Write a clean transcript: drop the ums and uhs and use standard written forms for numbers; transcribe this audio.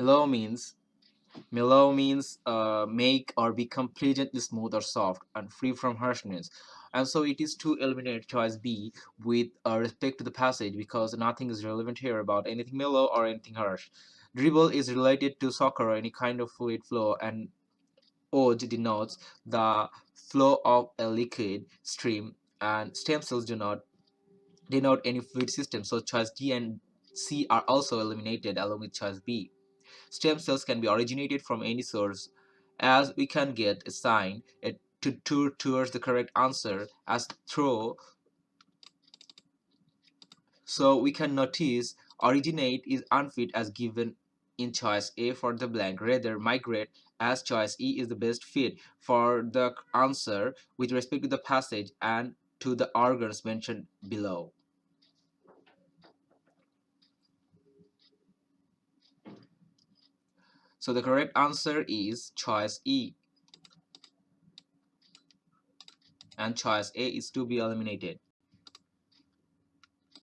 Mellow means make or become pleasantly smooth or soft and free from harshness. And so it is to eliminate choice B with respect to the passage, because nothing is relevant here about anything mellow or anything harsh. Dribble is related to soccer or any kind of fluid flow, and Oj denotes the flow of a liquid stream, and stem cells do not denote any fluid system. So choice D and C are also eliminated along with choice B. Stem cells can be originated from any source, as we can get assigned towards the correct answer as through. So we can notice originate is unfit as given in choice A for the blank, rather migrate as choice E is the best fit for the answer with respect to the passage and to the organs mentioned below. So the correct answer is choice E, and choice A is to be eliminated.